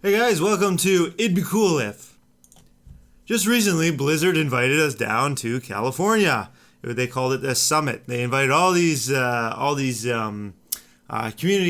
Hey guys, welcome to IdBeCoolif. Just recently, Blizzard invited us down to California. They called it a summit. They invited all these community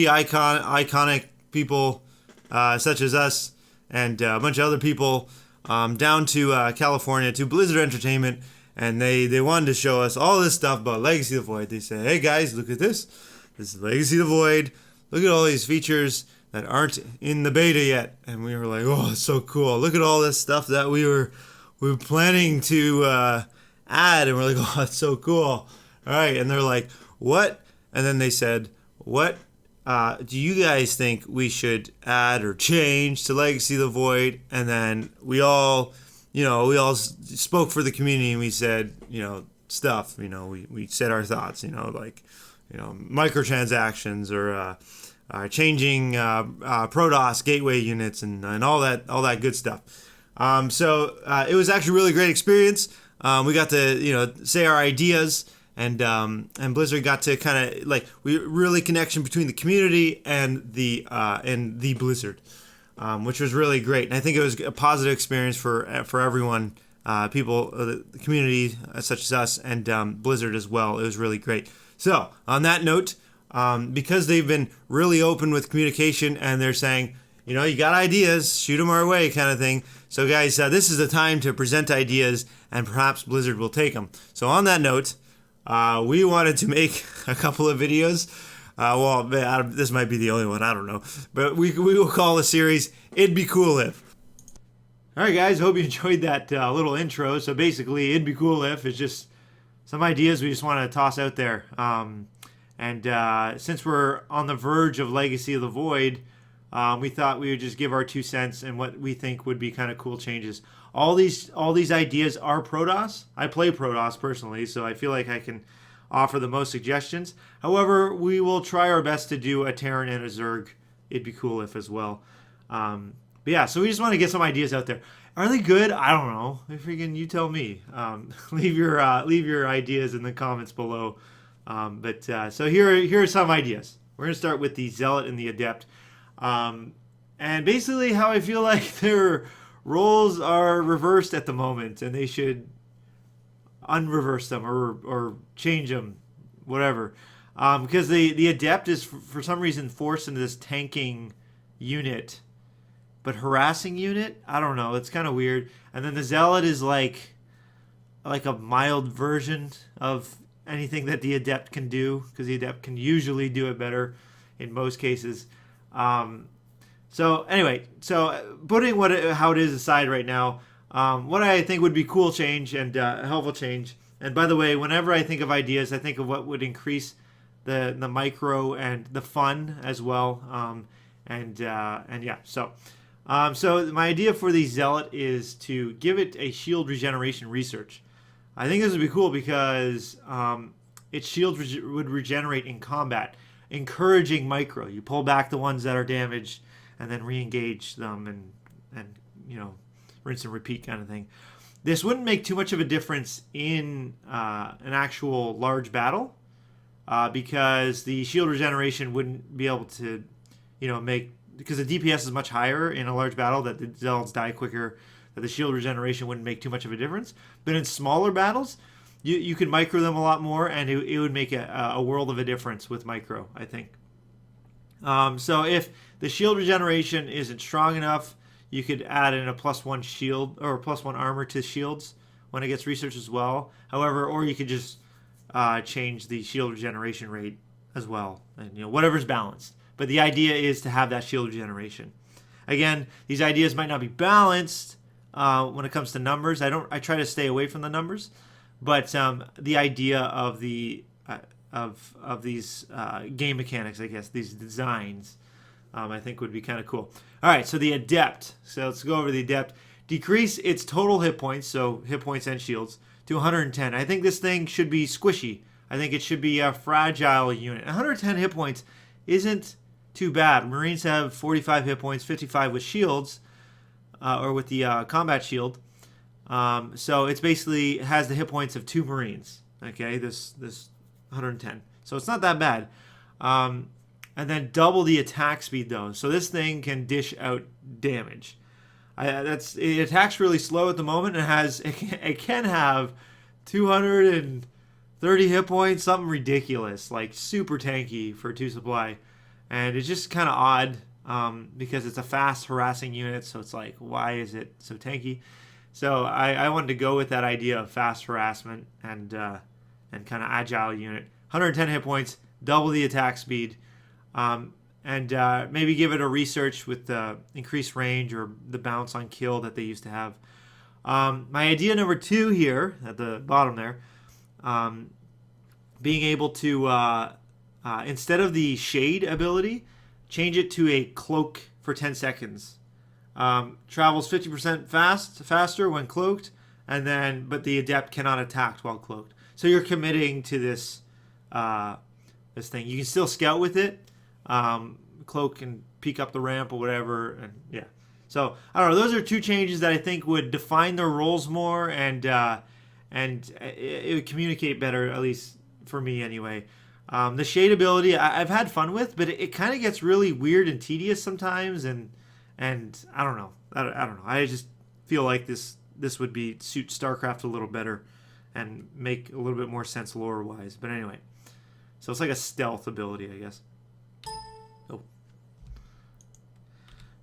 iconic people, such as us, and a bunch of other people, down to California to Blizzard Entertainment, and they wanted to show us all this stuff about Legacy of the Void. They said, "Hey guys, look at this. This is Legacy of the Void. Look at all these features that aren't in the beta yet." And we were like, "Oh, it's so cool! Look at all this stuff that we were planning to add." And we're like, "Oh, it's so cool!" All right, and they're like, "What?" And then they said, "What do you guys think we should add or change to Legacy of the Void?" And then we all spoke for the community, and we said, stuff. We said our thoughts. Microtransactions or changing Protoss gateway units and all that good stuff. So it was actually a really great experience. We got to say our ideas, and Blizzard got to kind of we really connection between the community and the Blizzard, which was really great. And I think it was a positive experience for everyone, people, the community such as us, and Blizzard as well. It was really great. So on that note, because they've been really open with communication and they're saying, you got ideas, shoot them our way kind of thing. So guys, this is the time to present ideas and perhaps Blizzard will take them. So on that note, we wanted to make a couple of videos. This might be the only one, I don't know. But we will call the series IdBeCoolif. All right, guys, hope you enjoyed that little intro. So basically, IdBeCoolif is just some ideas we just want to toss out there. And since we're on the verge of Legacy of the Void, we thought we would just give our 2 cents and what we think would be kind of cool changes. All these ideas are Protoss. I play Protoss personally, so I feel like I can offer the most suggestions. However, we will try our best to do a Terran and a Zerg IdBeCoolif as well. But yeah, so we just want to get some ideas out there. Are they good? I don't know. You tell me. Leave your ideas in the comments below. So here are some ideas. We're gonna start with the Zealot and the Adept, and basically how I feel like their roles are reversed at the moment, and they should unreverse them or change them, whatever. Because the Adept is for some reason forced into this tanking unit, but harassing unit. I don't know. It's kind of weird. And then the Zealot is like a mild version of anything that the Adept can do, because the Adept can usually do it better in most cases. So anyway, putting how it is aside right now, what I think would be cool change and a helpful change. And by the way, whenever I think of ideas, I think of what would increase the micro and the fun as well. So my idea for the Zealot is to give it a shield regeneration research. I think this would be cool because its shields would regenerate in combat, encouraging micro. You pull back the ones that are damaged and then re-engage them and rinse and repeat kind of thing. This wouldn't make too much of a difference in an actual large battle because the shield regeneration wouldn't be able to because the DPS is much higher in a large battle, that the Zealots die quicker, that the shield regeneration wouldn't make too much of a difference. But in smaller battles, you could micro them a lot more, and it would make a world of a difference with micro, I think. So if the shield regeneration isn't strong enough, you could add in a +1 shield or +1 armor to shields when it gets research as well. However, or you could just change the shield regeneration rate as well, and whatever's balanced. But the idea is to have that shield regeneration. Again, these ideas might not be balanced when it comes to numbers. I try to stay away from the numbers, but the idea of the of these game mechanics, I guess, these designs, I think would be kind of cool. All right, so the Adept. So let's go over the Adept. Decrease its total hit points, so hit points and shields, to 110. I think this thing should be squishy. I think it should be a fragile unit. 110 hit points isn't too bad. Marines have 45 hit points, 55 with shields, or with the combat shield. So it's basically has the hit points of 2 Marines. Okay, this 110. So it's not that bad. and then double the attack speed though. So this thing can dish out damage. It attacks really slow at the moment, and it can have 230 hit points, something ridiculous, like super tanky for 2 supply, and it's just kind of odd because it's a fast harassing unit. So it's like, why is it so tanky? So I wanted to go with that idea of fast harassment and kind of agile unit. 110 hit points, double the attack speed. And maybe give it a research with the increased range or the bounce on kill that they used to have. My idea number 2 here at the bottom there, being able to, instead of the shade ability, change it to a cloak for 10 seconds. Travels 50% faster when cloaked, but the Adept cannot attack while cloaked. So you're committing to this thing. You can still scout with it. Cloak can peek up the ramp or whatever, and yeah. So I don't know. Those are 2 changes that I think would define their roles more, and it would communicate better, at least for me anyway. The shade ability I've had fun with, but it kind of gets really weird and tedious sometimes, and I don't know. I don't know. I just feel like this would suit StarCraft a little better and make a little bit more sense lore wise. But anyway, so it's like a stealth ability, I guess.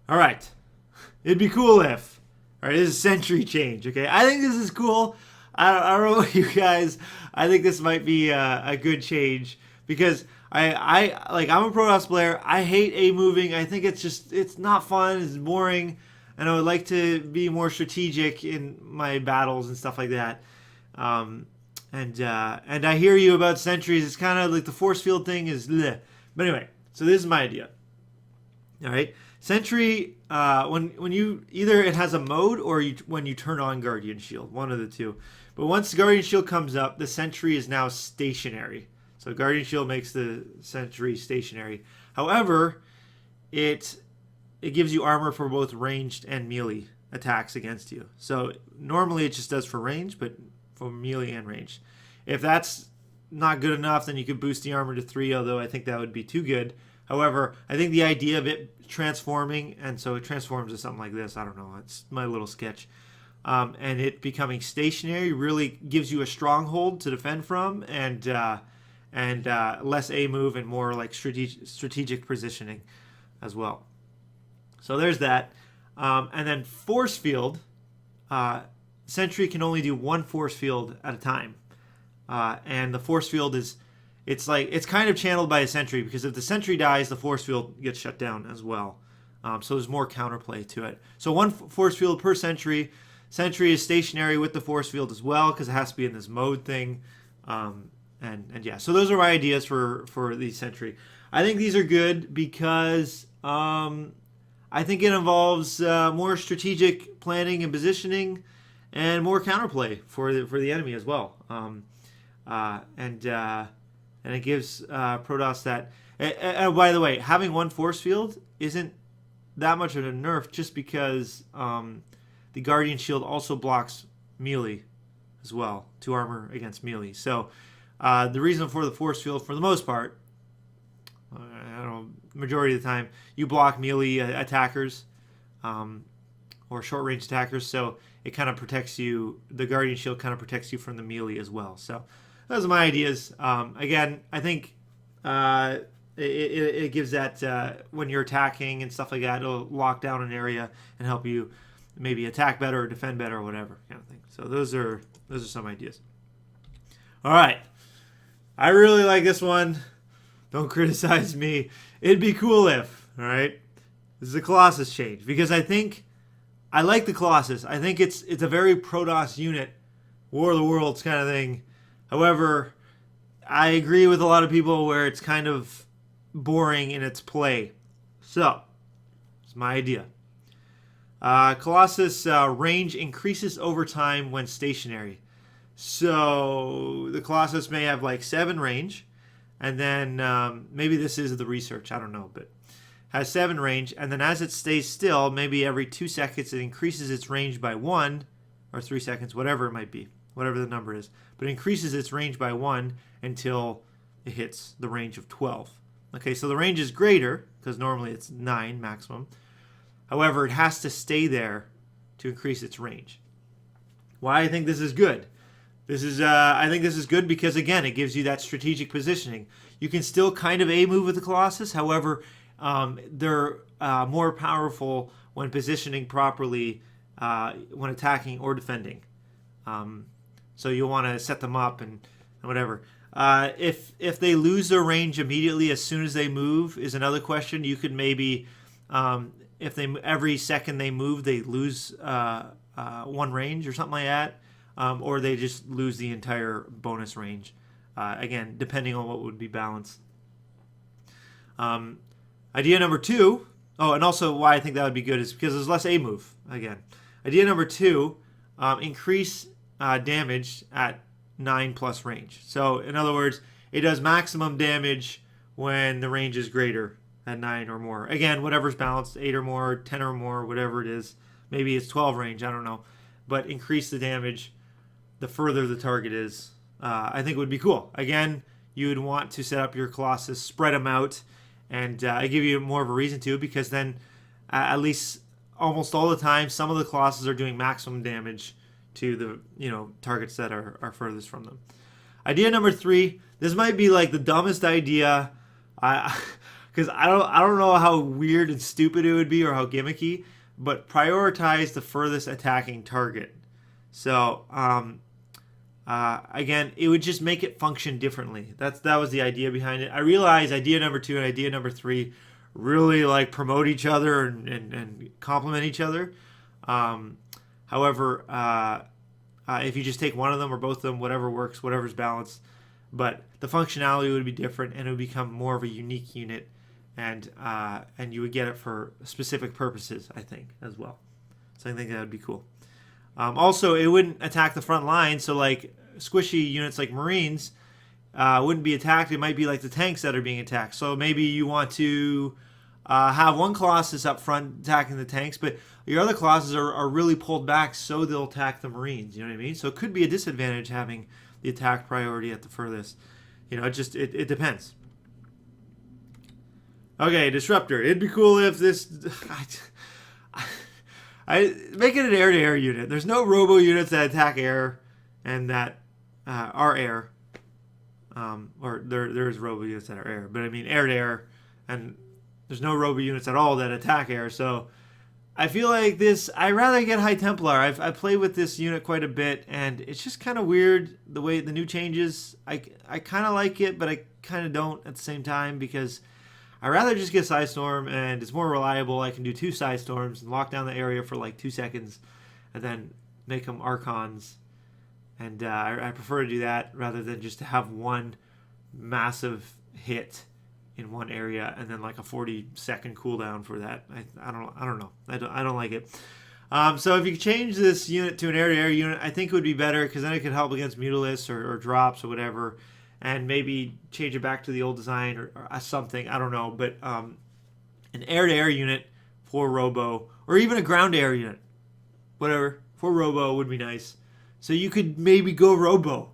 All right, it'd be cool if. All right, this is Sentry change. Okay, I think this is cool. I don't know about you guys. I think this might be a good change because I'm a Protoss player. I hate A moving. I think it's not fun. It's boring, and I would like to be more strategic in my battles and stuff like that. And I hear you about sentries. It's kind of like the force field thing is bleh. But anyway, so this is my idea. All right. Sentry, when you either it has a mode or when you turn on Guardian Shield, one of the two. But once Guardian Shield comes up, the Sentry is now stationary. So Guardian Shield makes the Sentry stationary. However, it gives you armor for both ranged and melee attacks against you. So normally it just does for range, but for melee and range. If that's not good enough, then you could boost the armor to 3, although I think that would be too good. However, I think the idea of it transforming, and so it transforms to something like this, I don't know, it's my little sketch, and it becoming stationary really gives you a stronghold to defend from, and less A move and more like strategic positioning as well. So there's that. And then force field, Sentry can only do 1 force field at a time, and the force field is. It's kind of channeled by a Sentry, because if the Sentry dies, the force field gets shut down as well. So there's more counterplay to it. So 1 force field per Sentry. Sentry is stationary with the force field as well, because it has to be in this mode thing. And yeah, so those are my ideas for the Sentry. I think these are good because I think it involves more strategic planning and positioning, and more counterplay for the enemy as well. And it gives Protoss that. And by the way, having 1 force field isn't that much of a nerf, just because the Guardian Shield also blocks melee as well, 2 armor against melee. So the reason for the force field, for the most part, I don't know, majority of the time, you block melee attackers or short range attackers. So it kind of protects you. The Guardian Shield kind of protects you from the melee as well. So those are my ideas. Again, I think it gives that when you're attacking and stuff like that, it'll lock down an area and help you maybe attack better or defend better or whatever kind of thing. So those are some ideas. All right, I really like this one. Don't criticize me. It'd be cool if. All right, this is a Colossus change, because I like the Colossus. I think it's a very Protoss unit, War of the Worlds kind of thing. However, I agree with a lot of people where it's kind of boring in its play. So, it's my idea. Colossus range increases over time when stationary. So, the Colossus may have like 7 range, and then maybe this is the research, I don't know, but has 7 range, and then as it stays still, maybe every 2 seconds it increases its range by 1, or 3 seconds, whatever it might be. Whatever the number is, but it increases its range by 1 until it hits the range of 12. Okay, so the range is greater, because normally it's 9 maximum. However, it has to stay there to increase its range. Why I think this is good? I think this is good because, again, it gives you that strategic positioning. You can still kind of A-move with the Colossus. However, they're more powerful when positioning properly when attacking or defending. So you'll want to set them up and whatever. If they lose their range immediately as soon as they move is another question. You could maybe, if they every second they move, they lose 1 range or something like that. Or they just lose the entire bonus range. Again, depending on what would be balanced. Idea number 2. Oh, and also why I think that would be good is because there's less A move. Again, idea number 2: increase damage at 9+ range. So in other words, it does maximum damage when the range is greater at 9 or more. Again, whatever's balanced, 8 or more, 10 or more, whatever it is. Maybe it's 12 range. I don't know, but increase the damage the further the target is. I think it would be cool. Again, you would want to set up your Colossus, spread them out, and I give you more of a reason to, because then at least almost all the time, some of the Colossus are doing maximum damage to the targets that are furthest from them. Idea number 3. This might be like the dumbest idea, because I don't know how weird and stupid it would be or how gimmicky, but prioritize the furthest attacking target. So again, it would just make it function differently. That was the idea behind it. I realize idea number 2 and idea number 3 really like promote each other and complement each other. However, if you just take one of them or both of them, whatever works, whatever's balanced, but the functionality would be different and it would become more of a unique unit, and you would get it for specific purposes, I think, as well. So I think that would be cool. Also, it wouldn't attack the front line, so like squishy units like Marines wouldn't be attacked. It might be like the tanks that are being attacked. So maybe you want to have one Colossus up front attacking the tanks, but your other Colossus are really pulled back, so they'll attack the Marines. You know what I mean? So it could be a disadvantage having the attack priority at the furthest. It depends. Okay, Disruptor. It'd be cool if this... I make it an air-to-air unit. There's no robo units that attack air and that are air. Or there's robo units that are air, but I mean air-to-air, and there's no robo units at all that attack air. So I feel like this. I'd rather get High Templar. I've played with this unit quite a bit, and it's just kind of weird the way the new changes. I kind of like it, but I kind of don't at the same time, because I'd rather just get Side Storm, and it's more reliable. I can do 2 Side Storms and lock down the area for like 2 seconds, and then make them Archons. And I prefer to do that rather than just to have one massive hit in one area and then like a 40-second cooldown for that. I don't know. I don't like it. So if you change this unit to an air-to-air unit, I think it would be better, because then it could help against Mutalisks or drops or whatever, and maybe change it back to the old design or something. I don't know. But an air-to-air unit for Robo, or even a ground-to-air unit, whatever, for Robo would be nice. So you could maybe go Robo.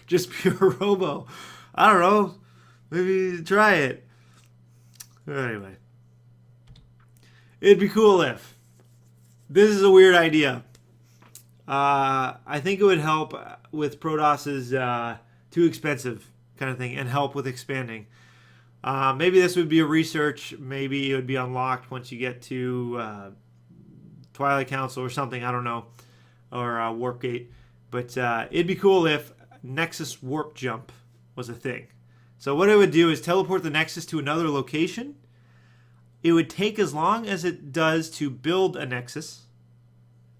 Just pure Robo. I don't know. Maybe try it. Anyway. It'd be cool if. This is a weird idea. I think it would help with Protoss's too expensive kind of thing, and help with expanding. Maybe this would be a research. Maybe it would be unlocked once you get to Twilight Council or something. I don't know. Or Warp Gate. But it'd be cool if Nexus Warp Jump was a thing. So what it would do is teleport the Nexus to another location. It would take as long as it does to build a Nexus.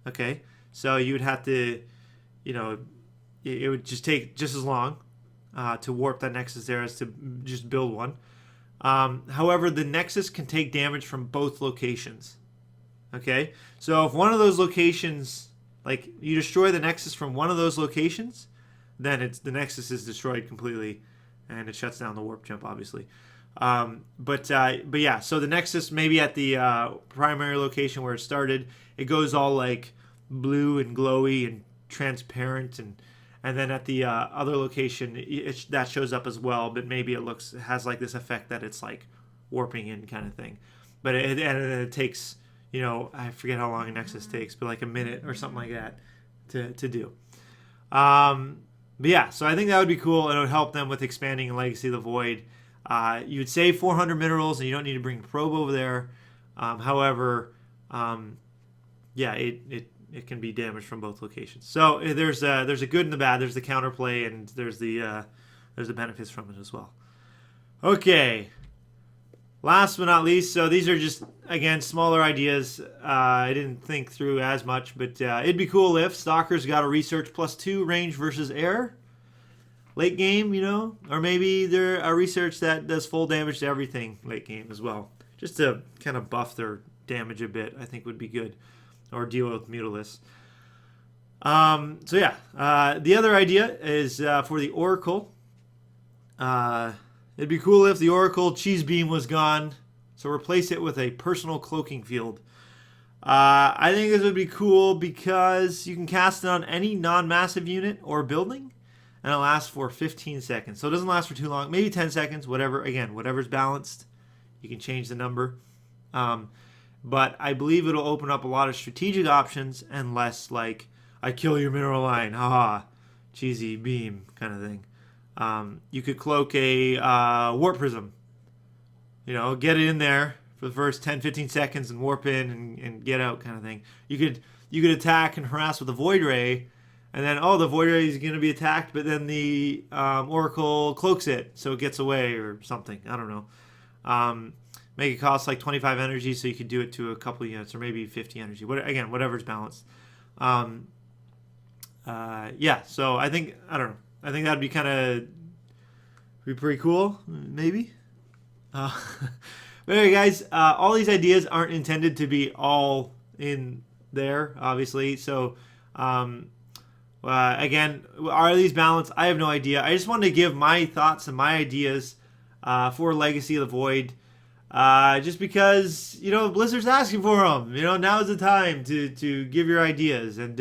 Okay. So you would have to, it would just take just as long to warp that Nexus there as to just build one. However, the Nexus can take damage from both locations. Okay. So if one of those locations... like, you destroy the Nexus from one of those locations, then the Nexus is destroyed completely, and it shuts down the warp jump, obviously. But yeah, so the Nexus, maybe at the primary location where it started, it goes all like blue and glowy and transparent, and then at the other location that shows up as well, but maybe it has like this effect that it's like warping in kind of thing. But it takes, you know, I forget how long a Nexus takes, but like a minute or something like that to do. But yeah, so I think that would be cool, and it would help them with expanding Legacy of the Void. You would save 400 minerals, and you don't need to bring probe over there. However, yeah, it can be damaged from both locations. So there's a good and the bad. There's the counterplay, and there's the benefits from it as well. Okay. Last but not least, so these are just, again, smaller ideas. I didn't think through as much, but it'd be cool if Stalker's got a research +2 range versus air. Late game, you know? Or maybe they're a research that does full damage to everything late game as well. Just to kind of buff their damage a bit, I think would be good. Or deal with Mutalisk. So yeah, the other idea is for the Oracle. It'd be cool if the Oracle Cheese Beam was gone, so replace it with a personal cloaking field. I think this would be cool because you can cast it on any non-massive unit or building, and it lasts for 15 seconds. So it doesn't last for too long, maybe 10 seconds, whatever. Again, whatever's balanced, you can change the number. But I believe it'll open up a lot of strategic options and less like, I kill your mineral line, haha, cheesy beam kind of thing. You could cloak a warp prism. You know, get it in there for the first 10-15 seconds and warp in and get out kind of thing. You could attack and harass with a void ray, and then the void ray is going to be attacked, but then the Oracle cloaks it so it gets away or something. I don't know. Make it cost like 25 energy, so you could do it to a couple units, or maybe 50 energy. Again, whatever's balanced. Yeah, so I don't know. I think that'd be pretty cool, maybe. But anyway, guys, all these ideas aren't intended to be all in there, obviously. So, again, are these balanced? I have no idea. I just wanted to give my thoughts and my ideas for Legacy of the Void. Just because, you know, Blizzard's asking for them. You know, now's the time to give your ideas. And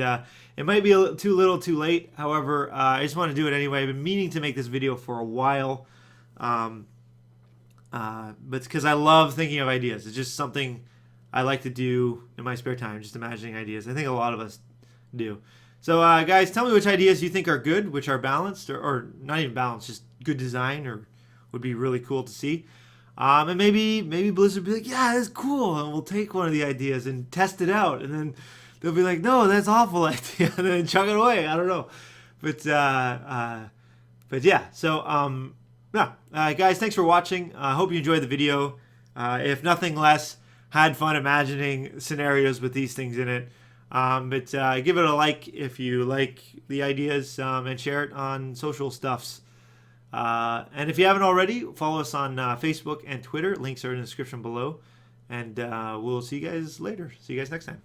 it might be too little too late. However, I just want to do it anyway. I've been meaning to make this video for a while. But it's because I love thinking of ideas. It's just something I like to do in my spare time, just imagining ideas. I think a lot of us do. So, guys, tell me which ideas you think are good, which are balanced, or not even balanced, just good design, or would be really cool to see. And maybe Blizzard will be like, yeah, that's cool, and we'll take one of the ideas and test it out, and then they'll be like, no, that's awful idea, and then chuck it away. I don't know, but yeah. So yeah, guys, thanks for watching. I hope you enjoyed the video. If nothing less, had fun imagining scenarios with these things in it. But give it a like if you like the ideas, and share it on social stuffs. And if you haven't already, follow us on Facebook and Twitter. Links are in the description below. And we'll see you guys later. See you guys next time.